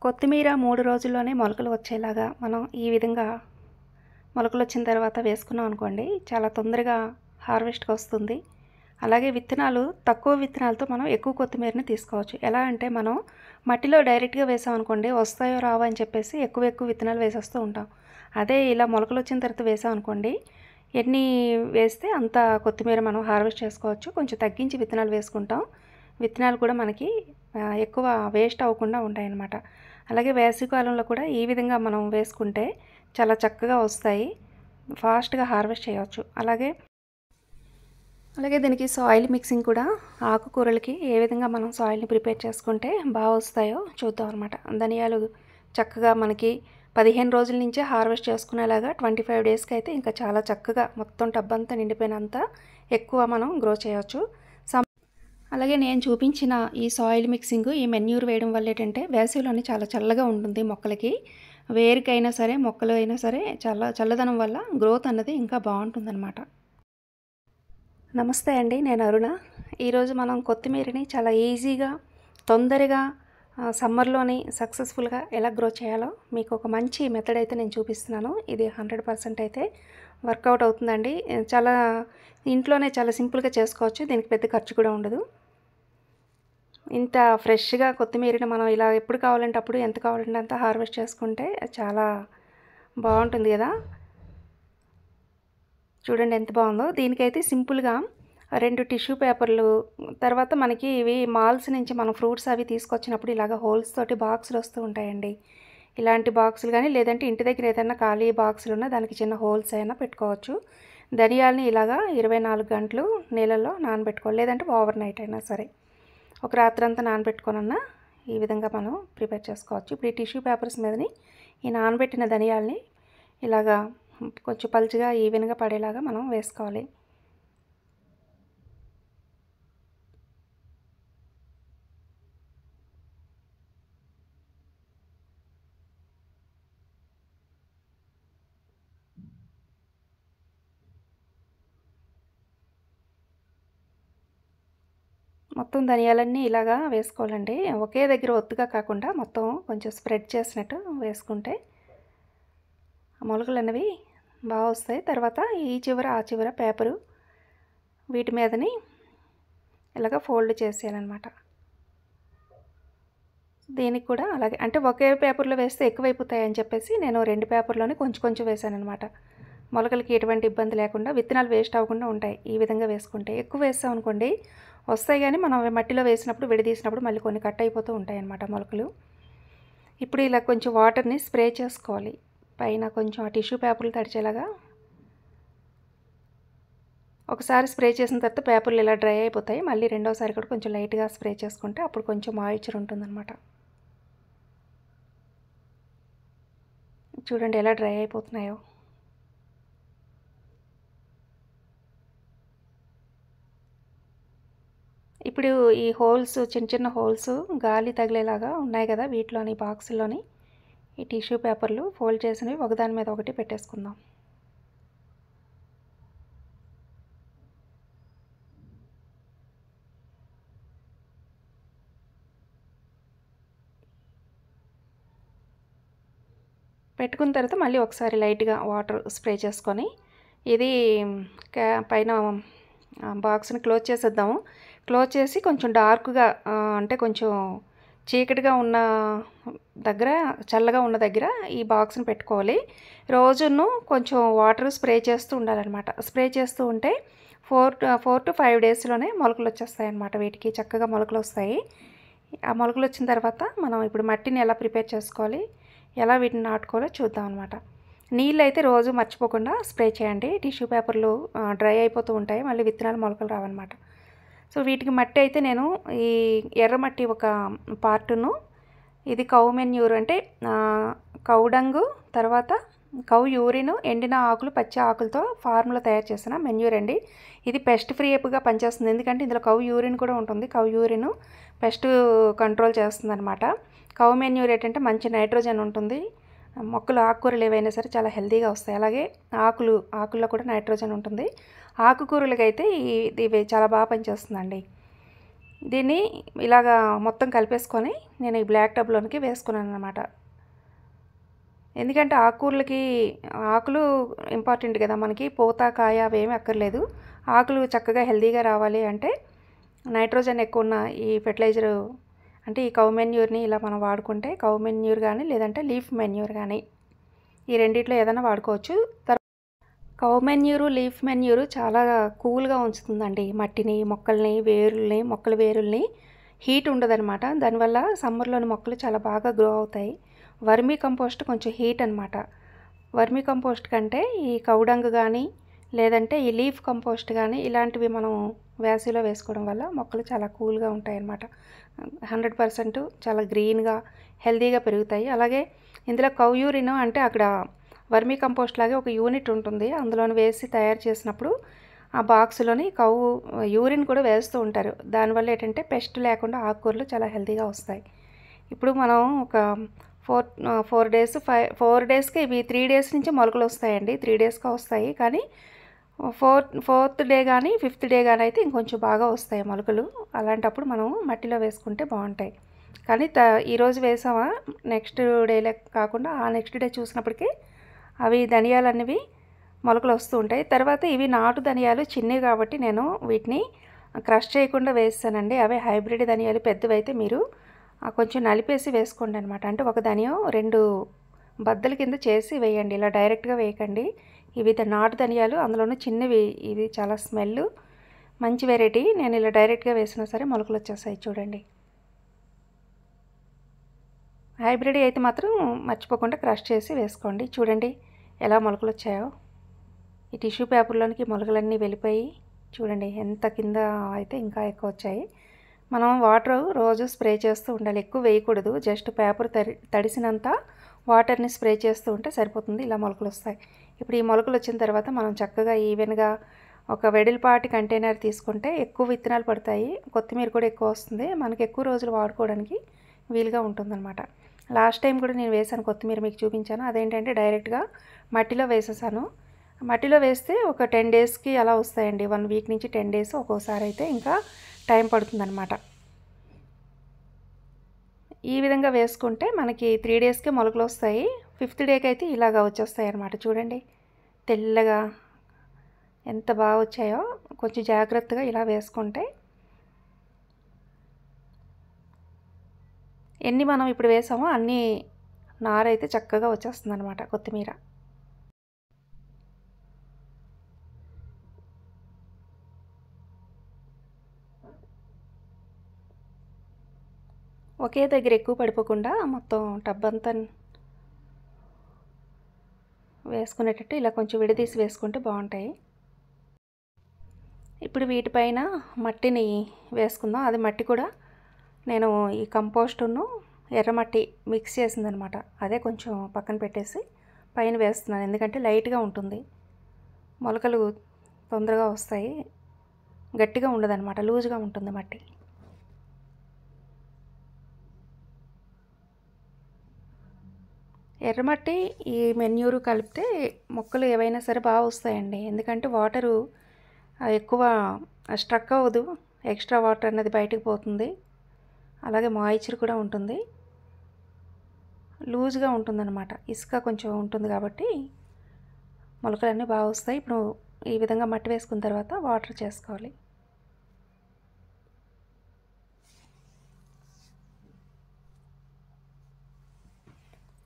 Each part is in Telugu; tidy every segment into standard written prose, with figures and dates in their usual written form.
కొత్తిమీర 3 రోజుల్లోనే మొలకలు వచ్చేలాగా మనం ఈ విధంగా మొలకలొచ్చిన తర్వాత వేసుకున్నాం అనుకోండి, చాలా తొందరగా హార్వెస్ట్‌కి వస్తుంది. అలాగే విత్తనాలు తక్కువ విత్తనాలతో మనం ఎక్కువ కొత్తిమీరని తీసుకోవచ్చు. ఎలా అంటే మనం మట్టిలో డైరెక్ట్‌గా వేసామనుకోండి, వస్తాయో రావో అని చెప్పేసి ఎక్కువ ఎక్కువ విత్తనాలు వేసేస్తూ ఉంటాం. అదే ఇలా మొలకలొచ్చిన తర్వాత వేసామనుకోండి, ఎన్ని వేస్తే అంత కొత్తిమీర మనం హార్వెస్ట్ చేసుకోవచ్చు. కొంచెం తగ్గించి విత్తనాలు వేసుకుంటాం. విత్తనాలు కూడా మనకి ఎక్కువ వేస్ట్ అవ్వకుండా ఉంటాయన్నమాట. అలాగే వేసవికాలంలో కూడా ఈ విధంగా మనం వేసుకుంటే చాలా చక్కగా వస్తాయి. ఫాస్ట్‌గా హార్వెస్ట్ చేయవచ్చు. అలాగే దీనికి సాయిల్ మిక్సింగ్ కూడా ఆకుకూరలకి ఏ విధంగా మనం సాయిల్‌ని ప్రిపేర్ చేసుకుంటే బాగా వస్తాయో చూద్దాం అనమాట. ధనియాలు చక్కగా మనకి 15 రోజుల నుంచే హార్వెస్ట్ చేసుకునేలాగా 25 డేస్‌కి అయితే ఇంకా చాలా చక్కగా మొత్తం టబ్బంతా నిండిపోయినంత ఎక్కువ మనం గ్రో చేయొచ్చు. అలాగే నేను చూపించిన ఈ సాయిల్ మిక్సింగ్, ఈ మెన్యూర్ వేయడం వల్ల ఏంటంటే వేసవిలోనే చాలా చల్లగా ఉంటుంది మొక్కలకి. వేరుకైనా సరే, మొక్కలు అయినా సరే చల్లదనం వల్ల గ్రోత్ అన్నది ఇంకా బాగుంటుందన్నమాట. నమస్తే అండి, నేను అరుణ. ఈరోజు మనం కొత్తిమీరని చాలా ఈజీగా, తొందరగా సమ్మర్లోని సక్సెస్ఫుల్గా ఎలా గ్రో చేయాలో మీకు ఒక మంచి మెథడ్ అయితే నేను చూపిస్తున్నాను. ఇది 100% అయితే వర్కౌట్ అవుతుందండి. చాలా ఇంట్లోనే చాలా సింపుల్గా చేసుకోవచ్చు. దీనికి పెద్ద ఖర్చు కూడా ఉండదు. ఇంత ఫ్రెష్గా కొత్తిమీరని మనం ఇలా ఎప్పుడు కావాలంటే అప్పుడు, ఎంత కావాలంటే అంత హార్వెస్ట్ చేసుకుంటే చాలా బాగుంటుంది కదా. చూడండి ఎంత బాగుందో. దీనికైతే సింపుల్గా 2 టిష్యూ పేపర్లు, తర్వాత మనకి ఇవి మాల్స్ నుంచి మనం ఫ్రూట్స్ అవి తీసుకొచ్చినప్పుడు ఇలాగ హోల్స్ తోటి బాక్సులు వస్తూ ఉంటాయండి. ఇలాంటి బాక్సులు కానీ, లేదంటే ఇంటి దగ్గర ఏదైనా ఖాళీ బాక్సులు ఉన్నా దానికి చిన్న హోల్స్ అయినా పెట్టుకోవచ్చు. ధనియాలని ఇలాగా 24 గంటలు నీళ్ళల్లో నానబెట్టుకోవాలి, లేదంటే ఓవర్ నైట్ అయినా సరే. ఒక రాత్రంతా నానబెట్టుకోనన్నా ఈ విధంగా మనం ప్రిపేర్ చేసుకోవచ్చు. ఇప్పుడు ఈ టిష్యూ పేపర్స్ మీదని ఈ నానబెట్టిన ధనియాలని ఇలాగా కొంచెం పలుచగా ఈవెన్గా పడేలాగా మనం వేసుకోవాలి. మొత్తం ధనియాలన్నీ ఇలాగా వేసుకోవాలండి. ఒకే దగ్గర ఒత్తుగా కాకుండా మొత్తం కొంచెం స్ప్రెడ్ చేసినట్టు వేసుకుంటే మొలకలు అనేవి బాగా వస్తాయి. తర్వాత ఈ చివర ఆ చివర పేపరు వీటి మీదని ఇలాగ ఫోల్డ్ చేసేయాలన్నమాట. దీనికి కూడా అలాగే, అంటే ఒకే పేపర్లో వేస్తే ఎక్కువైపోతాయి అని చెప్పేసి నేను 2 పేపర్లోనే కొంచెం కొంచెం వేసానన్నమాట. మొలకలకి ఎటువంటి ఇబ్బంది లేకుండా, విత్తనాలు వేస్ట్ అవ్వకుండా ఉంటాయి ఈ విధంగా వేసుకుంటే. ఎక్కువ వేసాం అనుకోండి వస్తాయి, కానీ మనం మట్టిలో వేసినప్పుడు, విడదీసినప్పుడు మళ్ళీ కొన్ని కట్ అయిపోతూ ఉంటాయి అన్నమాట మొలకలు. ఇప్పుడు ఇలా కొంచెం వాటర్ని స్ప్రే చేసుకోవాలి పైన, కొంచెం ఆ టిష్యూ పేపర్లు తడిచేలాగా. ఒకసారి స్ప్రే చేసిన తర్వాత పేపర్లు ఇలా డ్రై అయిపోతాయి. మళ్ళీ రెండోసారి కూడా కొంచెం లైట్గా స్ప్రే చేసుకుంటే అప్పుడు కొంచెం మాయిశ్చర్ ఉంటుందన్నమాట. చూడండి ఎలా డ్రై అయిపోతున్నాయో. ఇప్పుడు ఈ హోల్స్, చిన్న చిన్న హోల్స్ గాలి తగిలేలాగా ఉన్నాయి కదా, వీటిలోని బాక్సుల్లోని ఈ టిష్యూ పేపర్లు ఫోల్డ్ చేసినవి ఒకదాని మీద ఒకటి పెట్టేసుకుందాం. పెట్టుకున్న తర్వాత మళ్ళీ ఒకసారి లైట్గా వాటర్ స్ప్రే చేసుకొని ఇది పైన బాక్స్ని క్లోజ్ చేసేద్దాము. క్లోజ్ చేసి కొంచెం డార్క్గా, అంటే కొంచెం చీకటిగా ఉన్న దగ్గర, చల్లగా ఉన్న దగ్గర ఈ బాక్స్ని పెట్టుకోవాలి. రోజును కొంచెం వాటర్ స్ప్రే చేస్తూ ఉండాలన్నమాట. స్ప్రే చేస్తూ ఉంటే 4 to 5 డేస్లోనే మొలకలు వచ్చేస్తాయి అన్నమాట. వీటికి చక్కగా మొలకలు వస్తాయి. ఆ మొలకలు వచ్చిన తర్వాత మనం ఇప్పుడు మట్టిని ఎలా ప్రిపేర్ చేసుకోవాలి, ఎలా వీటిని నాటుకోవాలో చూద్దాం అనమాట. నీళ్ళు అయితే రోజు మర్చిపోకుండా స్ప్రే చేయండి. టిష్యూ పేపర్లు డ్రై అయిపోతూ ఉంటాయి, మళ్ళీ విత్తనాలు మొలకలు రావన్నమాట. సో వీటికి మట్టి అయితే నేను ఈ ఎర్రమట్టి ఒక పార్టును, ఇది కౌ మెన్యూర్ అంటే కౌడంగు, తర్వాత కౌ యూరిన్, ఎండిన ఆకులు, పచ్చి ఆకులతో ఫార్ములా తయారు చేసిన మెన్యూర్ అండి. ఇది పెస్ట్ ఫ్రీ ఏపుగా పనిచేస్తుంది, ఎందుకంటే ఇందులో కౌ యూరిన్ కూడా ఉంటుంది. కౌ యూరిన్ పెస్ట్ కంట్రోల్ చేస్తుంది అనమాట. కౌ మెన్యూర్ ఏంటంటే మంచి నైట్రోజన్ ఉంటుంది. మొక్కలు, ఆకుకూరలు ఏవైనా సరే చాలా హెల్తీగా వస్తాయి. అలాగే ఆకుల్లో కూడా నైట్రోజన్ ఉంటుంది. ఆకుకూరలకైతే ఇవి చాలా బాగా పనిచేస్తుందండి. దీన్ని ఇలాగా మొత్తం కలిపేసుకొని నేను ఈ బ్లాక్ టబ్లోనికి వేసుకున్నాను అనమాట. ఎందుకంటే ఆకుకూరలకి ఆకులు ఇంపార్టెంట్ కదా మనకి, పూత కాయ అవేమీ అక్కర్లేదు. ఆకులు చక్కగా హెల్తీగా రావాలి అంటే నైట్రోజన్ ఎక్కువ ఉన్న ఈ ఫెర్టిలైజరు అంటే ఈ కౌ మెన్యూర్ని ఇలా మనం వాడుకుంటే, కౌ మెన్యూర్ కానీ లేదంటే లీఫ్ మెన్యూర్ కానీ ఈ రెండిట్లో ఏదైనా వాడుకోవచ్చు. కౌ మెన్యూరు, లీఫ్ మెన్యూరు చాలా కూల్గా ఉంచుతుందండి మట్టిని, మొక్కల్ని, వేరుల్ని, మొక్కల వేరుల్ని. హీట్ ఉండదనమాట. దానివల్ల సమ్మర్లోని మొక్కలు చాలా బాగా గ్రో అవుతాయి. వర్మీ కంపోస్ట్ కొంచెం హీట్ అనమాట. వర్మీ కంపోస్ట్ కంటే ఈ కౌడంగ్ కానీ లేదంటే ఈ లీఫ్ కంపోస్ట్ కానీ ఇలాంటివి మనం వేసవిలో వేసుకోవడం వల్ల మొక్కలు చాలా కూల్గా ఉంటాయి అన్నమాట. 100% చాలా గ్రీన్గా హెల్తీగా పెరుగుతాయి. అలాగే ఇందులో కౌ యూరిన్ అంటే అక్కడ వర్మీ కంపోస్ట్ లాగే ఒక యూనిట్ ఉంటుంది, అందులోని వేసి తయారు చేసినప్పుడు ఆ బాక్స్లోని కౌ యూరిన్ కూడా వేస్తూ ఉంటారు. దానివల్ల ఏంటంటే పెస్ట్ లేకుండా ఆకుకూరలు చాలా హెల్తీగా వస్తాయి. ఇప్పుడు మనం ఒక 4 డేస్కి ఇవి 3 డేస్ నుంచి మొలకలు వస్తాయండి. 3 డేస్గా వస్తాయి, కానీ ఫోర్త్ డే కానీ 5th డే కానీ అయితే ఇంకొంచెం బాగా వస్తాయి మొలకలు. అలాంటప్పుడు మనం మట్టిలో వేసుకుంటే బాగుంటాయి. కానీ ఈరోజు వేసామా నెక్స్ట్ డేలే కాకుండా ఆ నెక్స్ట్ డే చూసినప్పటికీ అవి ధనియాలు అనేవి మొలకలు వస్తూ ఉంటాయి. తర్వాత ఇవి నాటు ధనియాలు చిన్నవి కాబట్టి నేను వీటిని క్రష్ చేయకుండా వేసానండి. అవే హైబ్రిడ్ ధనియాలు పెద్దవైతే మీరు కొంచెం నలిపేసి వేసుకోండి అనమాట. అంటే ఒక ధనియం 2 బద్దల కింద చేసి వేయండి, ఇలా డైరెక్ట్గా వేయకండి. ఇవి నాటు ధనియాలు, అందులోనూ చిన్నవి. ఇది చాలా స్మెల్ మంచి వెరైటీ. నేను ఇలా డైరెక్ట్గా వేసినా సరే మొలకలు వచ్చేస్తాయి చూడండి. హైబ్రిడ్ అయితే మాత్రం మర్చిపోకుండా క్రష్ చేసి వేసుకోండి. చూడండి ఎలా మొలకలు వచ్చాయో. ఈ టిష్యూ పేపర్లోనికి మొలకలన్నీ వెళ్ళిపోయి చూడండి ఎంత కింద అయితే ఇంకా ఎక్కువ వచ్చాయి. మనం వాటర్ రోజు స్ప్రే చేస్తూ ఉండాలి, ఎక్కువ వేయకూడదు. జస్ట్ పేపర్ తడిసినంత వాటర్ని స్ప్రే చేస్తూ ఉంటే సరిపోతుంది. ఇలా మొలకలు వస్తాయి. ఇప్పుడు ఈ మొలకలు వచ్చిన తర్వాత మనం చక్కగా ఈవెన్గా ఒక వెడల్పాటి కంటైనర్ తీసుకుంటే ఎక్కువ విత్తనాలు పడతాయి, కొత్తిమీర కూడా ఎక్కువ వస్తుంది, మనకి ఎక్కువ రోజులు వాడుకోవడానికి వీలుగా ఉంటుందన్నమాట. లాస్ట్ టైం కూడా నేను వేసాను కొత్తిమీర, మీకు చూపించాను. అదేంటంటే డైరెక్ట్గా మట్టిలో వేసేసాను. మట్టిలో వేస్తే ఒక 10 డేస్కి అలా వస్తాయండి. 1 వీక్ నుంచి 10 డేస్, ఒక్కోసారి అయితే ఇంకా టైం పడుతుందన్నమాట. ఈ విధంగా వేసుకుంటే మనకి 3 డేస్కే మొలకలు వస్తాయి. 5th డేకి అయితే ఇలాగా వచ్చేస్తాయి అన్నమాట. చూడండి తెల్లగా ఎంత బాగా వచ్చాయో. కొంచెం జాగ్రత్తగా ఇలా వేసుకుంటే ఎన్ని మనం ఇప్పుడు వేసామో అన్ని నారైతే చక్కగా వచ్చేస్తుంది అనమాట కొత్తిమీర. ఒకే దగ్గర ఎక్కువ పడిపోకుండా మొత్తం టబ్ అంతా వేసుకునేటట్టు ఇలా కొంచెం విడదీసి వేసుకుంటే బాగుంటాయి. ఇప్పుడు వీటిపైన మట్టిని వేసుకుందాం. అది మట్టి కూడా నేను ఈ కంపోస్టును ఎర్రమట్టి మిక్స్ చేసిందనమాట. అదే కొంచెం పక్కన పెట్టేసి పైన వేస్తున్నాను, ఎందుకంటే లైట్గా ఉంటుంది, మొలకలు తొందరగా వస్తాయి, గట్టిగా ఉండదన్నమాట, లూజ్గా ఉంటుంది మట్టి. ఎర్రమట్టి ఈ మెన్యూరు కలిపితే మొక్కలు ఏవైనా సరే బాగా వస్తాయండి. ఎందుకంటే వాటరు ఎక్కువ స్ట్రక్ అవ్వదు, ఎక్స్ట్రా వాటర్ అన్నది బయటకు పోతుంది, అలాగే మాయిశ్చర్ కూడా ఉంటుంది, లూజ్గా ఉంటుందన్నమాట. ఇసుక కొంచెం ఉంటుంది కాబట్టి మొలకలన్నీ బాగా వస్తాయి. ఇప్పుడు ఈ విధంగా మట్టి వేసుకున్న తర్వాత వాటర్ చేసుకోవాలి.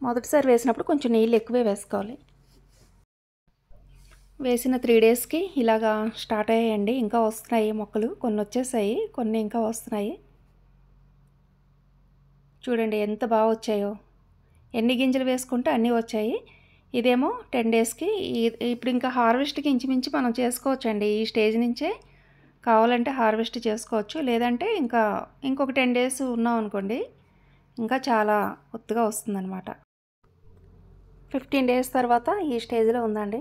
మొదటిసారి వేసినప్పుడు కొంచెం నీళ్ళు ఎక్కువే వేసుకోవాలి. వేసిన 3 డేస్కి ఇలాగా స్టార్ట్ అయ్యాయండి. ఇంకా వస్తున్నాయి మొక్కలు, కొన్ని వచ్చేసాయి, కొన్ని ఇంకా వస్తున్నాయి. చూడండి ఎంత బాగా వచ్చాయో. ఎన్ని గింజలు వేసుకుంటే అన్నీ వచ్చాయి. ఇదేమో 10 డేస్కి. ఇప్పుడు ఇంకా హార్వెస్ట్కి ఇంచుమించు మనం చేసుకోవచ్చండి. ఈ స్టేజ్ నుంచే కావాలంటే హార్వెస్ట్ చేసుకోవచ్చు, లేదంటే ఇంకొక 10 డేస్ ఉన్నాం అనుకోండి ఇంకా చాలా ఒత్తుగా వస్తుందన్నమాట. 15 డేస్ తర్వాత ఈ స్టేజ్లో ఉందండి.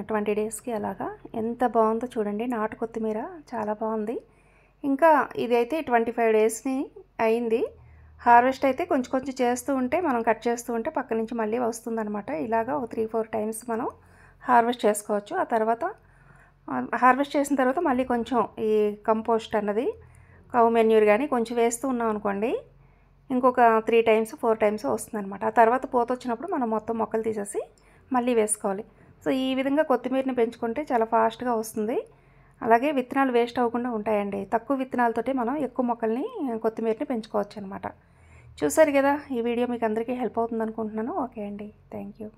20 డేస్కి అలాగా. ఎంత బాగుందో చూడండి, నాటు కొత్తిమీర చాలా బాగుంది. ఇంకా ఇదైతే 25 డేస్ని అయింది. హార్వెస్ట్ అయితే కొంచెం కొంచెం చేస్తూ ఉంటే, మనం కట్ చేస్తూ ఉంటే పక్క నుంచి మళ్ళీ వస్తుందన్నమాట. ఇలాగా ఒక 3-4 టైమ్స్ మనం హార్వెస్ట్ చేసుకోవచ్చు. ఆ తర్వాత హార్వెస్ట్ చేసిన తర్వాత మళ్ళీ కొంచెం ఈ కంపోస్ట్ అన్నది కౌ మెన్యూర్ కానీ కొంచెం వేస్తూ ఉన్నాం అనుకోండి, ఇంకొక 3 టైమ్స్ 4 టైమ్స్ వస్తుందన్నమాట. ఆ తర్వాత పూత వచ్చినప్పుడు మనం మొత్తం మొక్కలు తీసేసి మళ్ళీ వేసుకోవాలి. సో ఈ విధంగా కొత్తిమీరని పెంచుకుంటే చాలా ఫాస్ట్గా వస్తుంది. అలాగే విత్తనాలు వేస్ట్ అవ్వకుండా ఉంటాయండి. తక్కువ విత్తనాలతోటి మనం ఎక్కువ మొక్కల్ని కొత్తిమీరని పెంచుకోవచ్చు అనమాట. చూసారు కదా, ఈ వీడియో మీకు అందరికీ హెల్ప్ అవుతుంది అనుకుంటున్నాను. ఓకే అండి, థ్యాంక్ యూ.